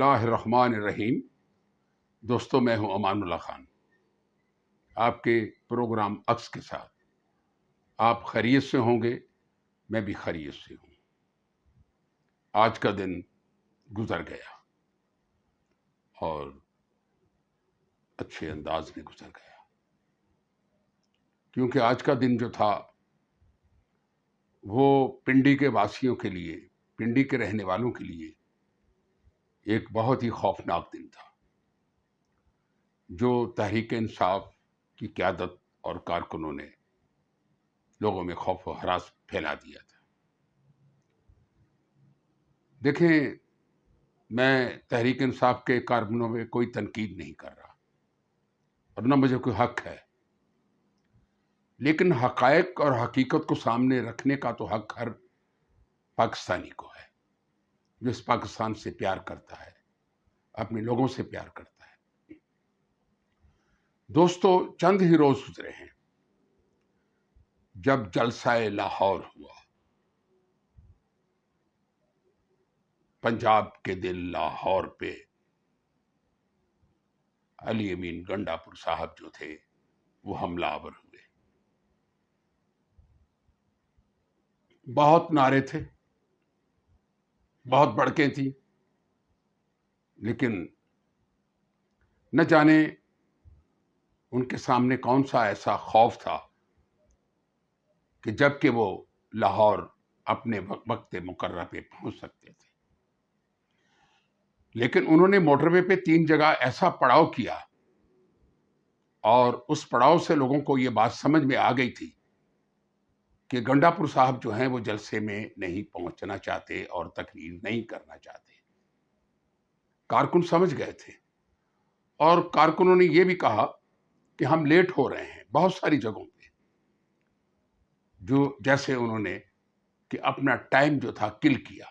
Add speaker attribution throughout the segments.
Speaker 1: اللہ الرحمن الرحیم۔ دوستو، میں ہوں امان اللہ خان، آپ کے پروگرام عکس کے ساتھ۔ آپ خیریت سے ہوں گے، میں بھی خیریت سے ہوں۔ آج کا دن گزر گیا اور اچھے انداز میں گزر گیا، کیونکہ آج کا دن جو تھا وہ پنڈی کے واسیوں کے لیے، پنڈی کے رہنے والوں کے لیے ایک بہت ہی خوفناک دن تھا، جو تحریک انصاف کی قیادت اور کارکنوں نے لوگوں میں خوف و ہراس پھیلا دیا تھا۔ دیکھیں، میں تحریک انصاف کے کارکنوں میں کوئی تنقید نہیں کر رہا اور نہ مجھے کوئی حق ہے، لیکن حقائق اور حقیقت کو سامنے رکھنے کا تو حق ہر پاکستانی کو ہے، جو اس پاکستان سے پیار کرتا ہے، اپنے لوگوں سے پیار کرتا ہے۔ دوستو، چند ہی روز گزرے ہیں جب جلسہ لاہور ہوا، پنجاب کے دل لاہور پہ علی امین گنڈا پور صاحب جو تھے وہ حملہ آور ہوئے۔ بہت نعرے تھے، بہت بڑکیں تھیں، لیکن نہ جانے ان کے سامنے کون سا ایسا خوف تھا کہ جب کہ وہ لاہور اپنے وقت مقررہ پہ پہنچ سکتے تھے، لیکن انہوں نے موٹر وے پہ 3 جگہ ایسا پڑاؤ کیا، اور اس پڑاؤ سے لوگوں کو یہ بات سمجھ میں آ گئی تھی کہ گنڈا پور صاحب جو ہیں وہ جلسے میں نہیں پہنچنا چاہتے اور تقریر نہیں کرنا چاہتے۔ کارکن سمجھ گئے تھے، اور کارکنوں نے یہ بھی کہا کہ ہم لیٹ ہو رہے ہیں بہت ساری جگہوں پہ، جو جیسے انہوں نے کہ اپنا ٹائم جو تھا کل کیا۔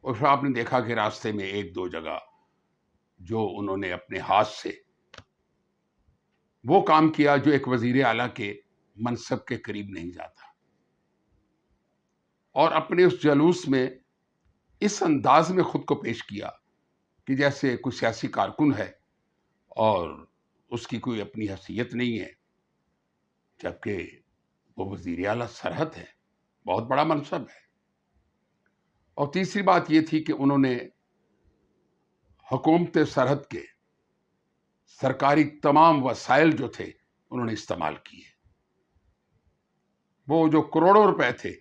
Speaker 1: اور پھر آپ نے دیکھا کہ راستے میں 1-2 جگہ جو انہوں نے اپنے ہاتھ سے وہ کام کیا جو ایک وزیر اعلیٰ کے منصب کے قریب نہیں جاتا، اور اپنے اس جلوس میں اس انداز میں خود کو پیش کیا کہ جیسے کوئی سیاسی کارکن ہے اور اس کی کوئی اپنی حیثیت نہیں ہے، جبکہ وہ وزیر اعلیٰ سرحد ہے، بہت بڑا منصب ہے۔ اور تیسری بات یہ تھی کہ انہوں نے حکومت سرحد کے سرکاری تمام وسائل جو تھے انہوں نے استعمال کیے۔ وہ جو کروڑوں روپے تھے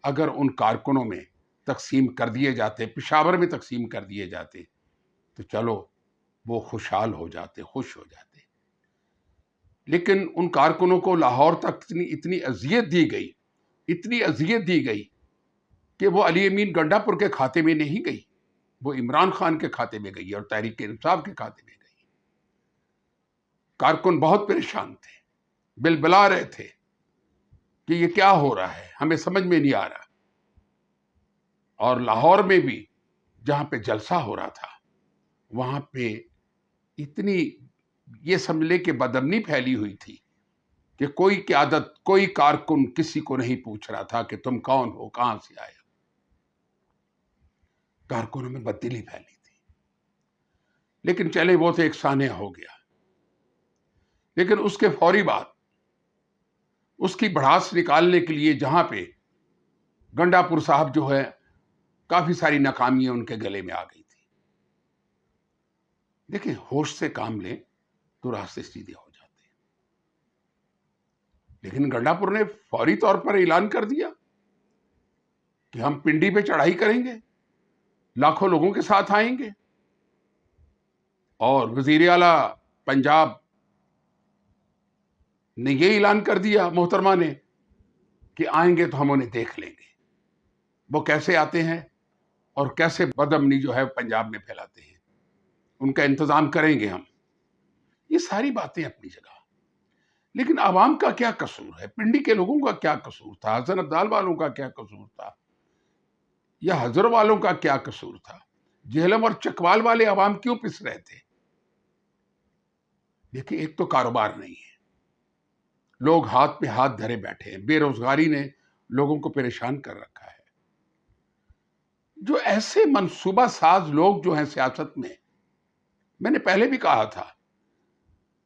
Speaker 1: اگر ان کارکنوں میں تقسیم کر دیے جاتے، پشاور میں تقسیم کر دیے جاتے، تو چلو وہ خوشحال ہو جاتے، خوش ہو جاتے۔ لیکن ان کارکنوں کو لاہور تک اتنی اذیت دی گئی، اتنی اذیت دی گئی کہ وہ علی امین گنڈا پور کے کھاتے میں نہیں گئی، وہ عمران خان کے کھاتے میں گئی اور تحریک انصاف کے کھاتے میں گئی۔ کارکن بہت پریشان تھے، بلبلا رہے تھے کہ یہ کیا ہو رہا ہے، ہمیں سمجھ میں نہیں آ رہا۔ اور لاہور میں بھی جہاں پہ جلسہ ہو رہا تھا، وہاں پہ اتنی یہ سمجھ لے کہ بدامنی پھیلی ہوئی تھی کہ کوئی قیادت، کوئی کارکن کسی کو نہیں پوچھ رہا تھا کہ تم کون ہو، کہاں سے آئے ہو۔ کارکنوں میں بددلی پھیلی تھی، لیکن چلے وہ تو ایک سانحہ ہو گیا۔ لیکن اس کے فوری بعد اس کی بڑھاس نکالنے کے لیے جہاں پہ گنڈا پور صاحب جو ہے کافی ساری ناکامیاں ان کے گلے میں آ گئی تھی۔ دیکھیں، ہوش سے کام لیں تو راستے سیدھے ہو جاتے ہیں، لیکن گنڈا پور نے فوری طور پر اعلان کر دیا کہ ہم پنڈی پہ چڑھائی کریں گے، لاکھوں لوگوں کے ساتھ آئیں گے، اور وزیر اعلیٰ پنجاب نے یہ اعلان کر دیا محترمہ نے کہ آئیں گے تو ہم انہیں دیکھ لیں گے، وہ کیسے آتے ہیں اور کیسے بدامنی جو ہے پنجاب میں پھیلاتے ہیں، ان کا انتظام کریں گے ہم۔ یہ ساری باتیں اپنی جگہ، لیکن عوام کا کیا قصور ہے؟ پنڈی کے لوگوں کا کیا قصور تھا؟ حسن عبدال والوں کا کیا قصور تھا؟ یا حضر والوں کا کیا قصور تھا؟ جہلم اور چکوال والے عوام کیوں پس رہے تھے؟ دیکھیں، ایک تو کاروبار نہیں ہے، لوگ ہاتھ پہ ہاتھ دھرے بیٹھے ہیں، بے روزگاری نے لوگوں کو پریشان کر رکھا ہے۔ جو ایسے منصوبہ ساز لوگ جو ہیں سیاست میں نے پہلے بھی کہا تھا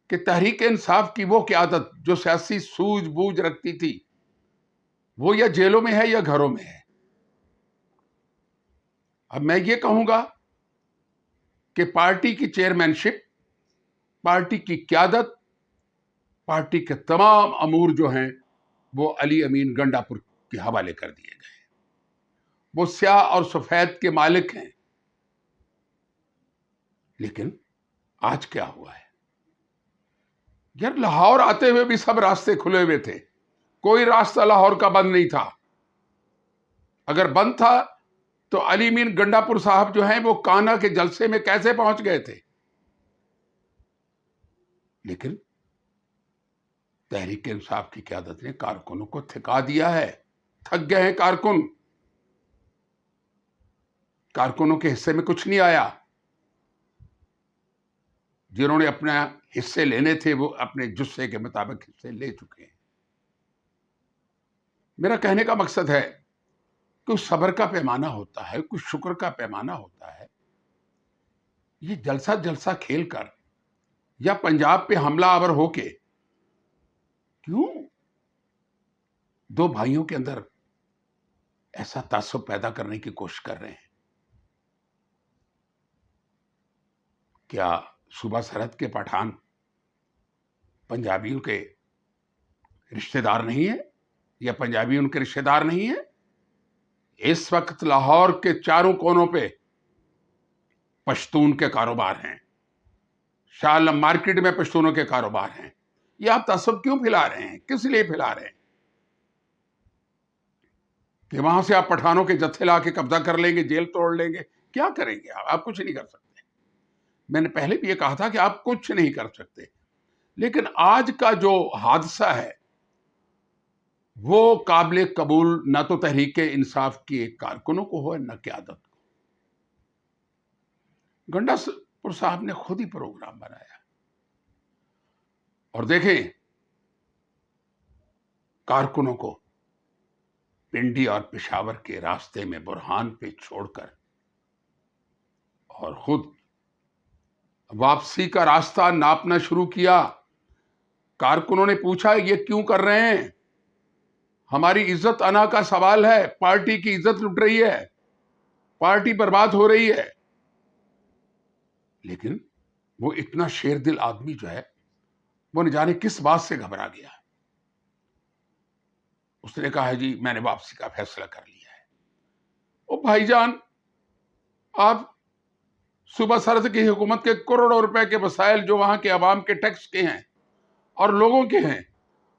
Speaker 1: کہ تحریک انصاف کی وہ قیادت جو سیاسی سوجھ بوجھ رکھتی تھی وہ یا جیلوں میں ہے یا گھروں میں ہے. اب میں یہ کہوں گا کہ پارٹی کی چیئرمین شپ، پارٹی کی قیادت، پارٹی کے تمام امور جو ہیں وہ علی امین گنڈاپور کے حوالے کر دیے گئے. وہ سیاہ اور سفید کے مالک ہیں. لیکن آج کیا ہوا ہے؟ یار لاہور آتے ہوئے بھی سب راستے کھلے ہوئے تھے، کوئی راستہ لاہور کا بند نہیں تھا. اگر بند تھا تو علی امین گنڈاپور صاحب جو ہیں وہ کانا کے جلسے میں کیسے پہنچ گئے تھے؟ لیکن تحریک انصاف کی قیادت نے کارکنوں کو تھکا دیا ہے. تھک گئے ہیں کارکنوں کے حصے میں کچھ نہیں آیا. جنہوں نے اپنے حصے لینے تھے وہ اپنے جسے کے مطابق حصے لے چکے ہیں. میرا کہنے کا مقصد ہے کہ صبر کا پیمانہ ہوتا ہے، کچھ شکر کا پیمانہ ہوتا ہے. یہ جلسہ کھیل کر یا پنجاب پہ حملہ آور ہو کے کیوں دو بھائیوں کے اندر ایسا تعصب پیدا کرنے کی کوشش کر رہے ہیں؟ کیا صوبہ سرحد کے پٹھان پنجابیوں کے رشتہ دار نہیں ہیں یا پنجابی ان کے رشتہ دار نہیں ہیں؟ اس وقت لاہور کے چاروں کونوں پہ پشتون کے کاروبار ہیں. شاہ عالم مارکیٹ میں پشتونوں کے کاروبار ہیں. یہ آپ تعصب کیوں پھیلا رہے ہیں؟ کس لیے پھیلا رہے ہیں؟ کہ وہاں سے آپ پٹھانوں کے جتھے لا کے قبضہ کر لیں گے، جیل توڑ لیں گے؟ کیا کریں گے آپ کچھ نہیں کر سکتے. میں نے پہلے بھی یہ کہا تھا کہ آپ کچھ نہیں کر سکتے. لیکن آج کا جو حادثہ ہے وہ قابل قبول نہ تو تحریک انصاف کی کارکنوں کو ہو نہ قیادت کو. گنڈاپور صاحب نے خود ہی پروگرام بنایا اور دیکھیں کارکنوں کو پنڈی اور پشاور کے راستے میں برہان پہ چھوڑ کر اور خود واپسی کا راستہ ناپنا شروع کیا. کارکنوں نے پوچھا یہ کیوں کر رہے ہیں؟ ہماری عزت انا کا سوال ہے. پارٹی کی عزت لٹ رہی ہے، پارٹی برباد ہو رہی ہے. لیکن وہ اتنا شیر دل آدمی جو ہے وہ نہ جانے کس بات سے گھبرا گیا. اس نے کہا جی میں نے واپسی کا فیصلہ کر لیا ہے. او بھائی جان، آپ صوبہ سرحد کی حکومت کے کروڑوں روپے کے وسائل جو وہاں کے عوام کے ٹیکس کے ہیں اور لوگوں کے ہیں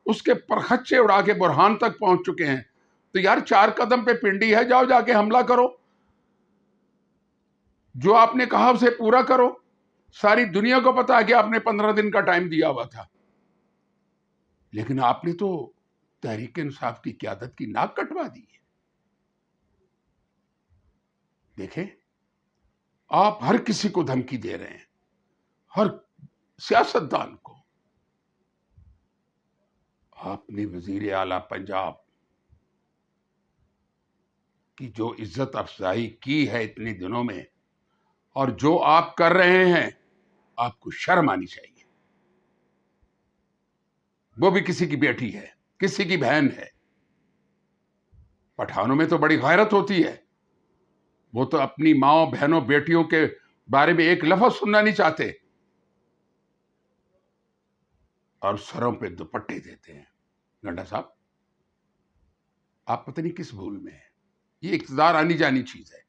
Speaker 1: اس کے پرخچے اڑا کے برہان تک پہنچ چکے ہیں. تو یار 4 قدم پہ پنڈی ہے، جاؤ جا کے حملہ کرو. جو آپ نے کہا اسے پورا کرو. ساری دنیا کو پتا ہے کہ آپ نے 15 دن کا ٹائم دیا ہوا تھا. لیکن آپ نے تو تحریک انصاف کی قیادت کی ناک کٹوا دی ہے. دیکھیں آپ ہر کسی کو دھمکی دے رہے ہیں، ہر سیاستدان کو. آپ نے وزیر اعلیٰ پنجاب کی جو عزت افزائی کی ہے اتنے دنوں میں اور جو آپ کر رہے ہیں آپ کو شرم آنی چاہیے. وہ بھی کسی کی بیٹی ہے، کسی کی بہن ہے. پٹھانوں میں تو بڑی غیرت ہوتی ہے، وہ تو اپنی ماں بہنوں بیٹیوں کے بارے میں ایک لفظ سننا نہیں چاہتے اور سروں پہ دوپٹے دیتے ہیں. گنڈا صاحب آپ پتہ نہیں کس بھول میں ہیں. یہ اقتدار آنی جانی چیز ہے.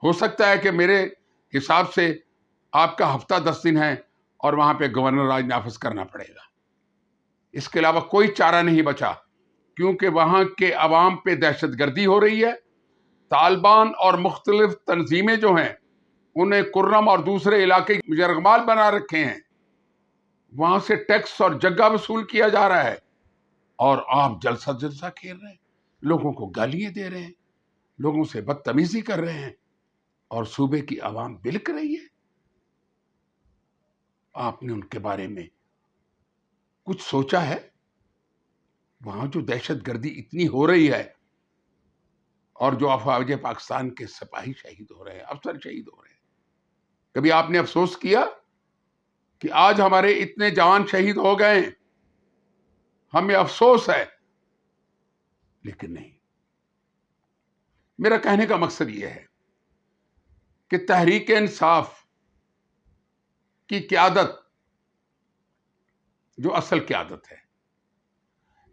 Speaker 1: ہو سکتا ہے کہ میرے حساب سے آپ کا ہفتہ 10 دن ہے اور وہاں پہ گورنر راج نافذ کرنا پڑے گا. اس کے علاوہ کوئی چارہ نہیں بچا کیونکہ وہاں کے عوام پہ دہشت گردی ہو رہی ہے. طالبان اور مختلف تنظیمیں جو ہیں انہیں کرم اور دوسرے علاقے یرغمال بنا رکھے ہیں. وہاں سے ٹیکس اور جگہ وصول کیا جا رہا ہے اور آپ جلسہ کھیل رہے ہیں، لوگوں کو گالیاں دے رہے ہیں، لوگوں سے بدتمیزی کر رہے ہیں اور صوبے کی عوام بلک رہی ہے. آپ نے ان کے بارے میں کچھ سوچا ہے؟ وہاں جو دہشت گردی اتنی ہو رہی ہے اور جو افواج پاکستان کے سپاہی شہید ہو رہے ہیں، افسر شہید ہو رہے ہیں، کبھی آپ نے افسوس کیا کہ آج ہمارے اتنے جوان شہید ہو گئے ہیں؟ ہمیں افسوس ہے، لیکن نہیں۔ میرا کہنے کا مقصد یہ ہے کہ تحریک انصاف کی قیادت جو اصل قیادت ہے،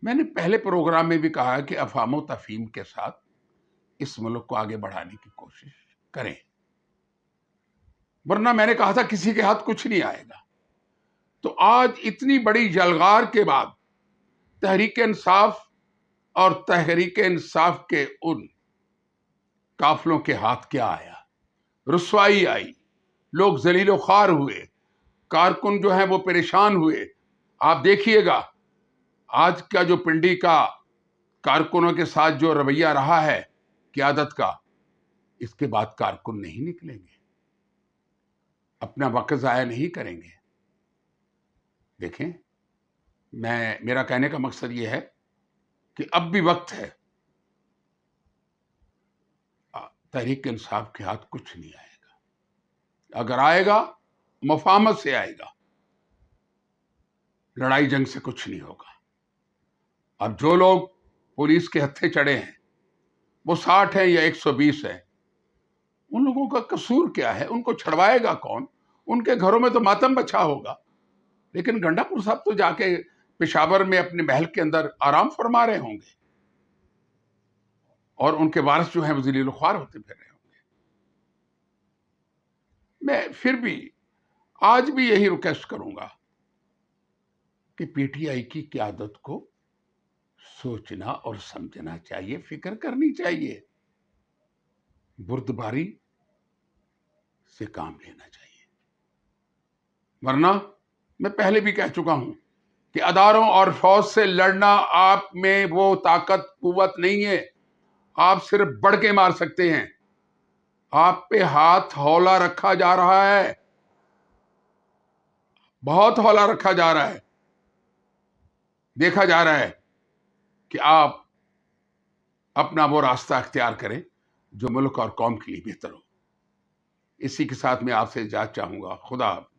Speaker 1: میں نے پہلے پروگرام میں بھی کہا کہ افہام و تفہیم کے ساتھ اس ملک کو آگے بڑھانے کی کوشش کریں، ورنہ میں نے کہا تھا کسی کے ہاتھ کچھ نہیں آئے گا۔ تو آج اتنی بڑی جلغار کے بعد تحریک انصاف اور تحریک انصاف کے ان قافلوں کے ہاتھ کیا آیا؟ رسوائی آئی، لوگ ذلیل و خوار ہوئے، کارکن جو ہیں وہ پریشان ہوئے۔ آپ دیکھیے گا آج کا جو پنڈی کا کارکنوں کے ساتھ جو رویہ رہا ہے قیادت کا، اس کے بعد کارکن نہیں نکلیں گے، اپنا وقت ضائع نہیں کریں گے۔ دیکھیں، میرا کہنے کا مقصد یہ ہے کہ اب بھی وقت ہے، تحریک انصاف کے ہاتھ کچھ نہیں آئے گا، اگر آئے گا مفاہمت سے آئے گا، لڑائی جنگ سے کچھ نہیں ہوگا۔ اب جو لوگ پولیس کے ہتھے چڑھے ہیں، وہ 60 ہیں یا 120 ہیں، ان لوگوں کا قصور کیا ہے؟ ان کو چھڑوائے گا کون؟ ان کے گھروں میں تو ماتم بچھا ہوگا، لیکن گنڈا پور صاحب تو جا کے پشاور میں اپنے محل کے اندر آرام فرما رہے ہوں گے، اور ان کے وارث جو ہیں وہ ذلیل و خوار ہوتے پھر رہے ہوں گے۔ میں پھر بھی آج بھی یہی ریکویسٹ کروں گا کہ پی ٹی آئی کی قیادت کو سوچنا اور سمجھنا چاہیے، فکر کرنی چاہیے، بردباری سے کام لینا چاہیے، ورنہ میں پہلے بھی کہہ چکا ہوں کہ اداروں اور فوج سے لڑنا آپ میں وہ طاقت قوت نہیں ہے، آپ صرف بڑھ کے مار سکتے ہیں۔ آپ پہ ہاتھ ہولا رکھا جا رہا ہے، بہت ہولا رکھا جا رہا ہے، دیکھا جا رہا ہے کہ آپ اپنا وہ راستہ اختیار کریں جو ملک اور قوم کے لیے بہتر ہو۔ اسی کے ساتھ میں آپ سے اجازت چاہوں گا۔ خدا حافظ۔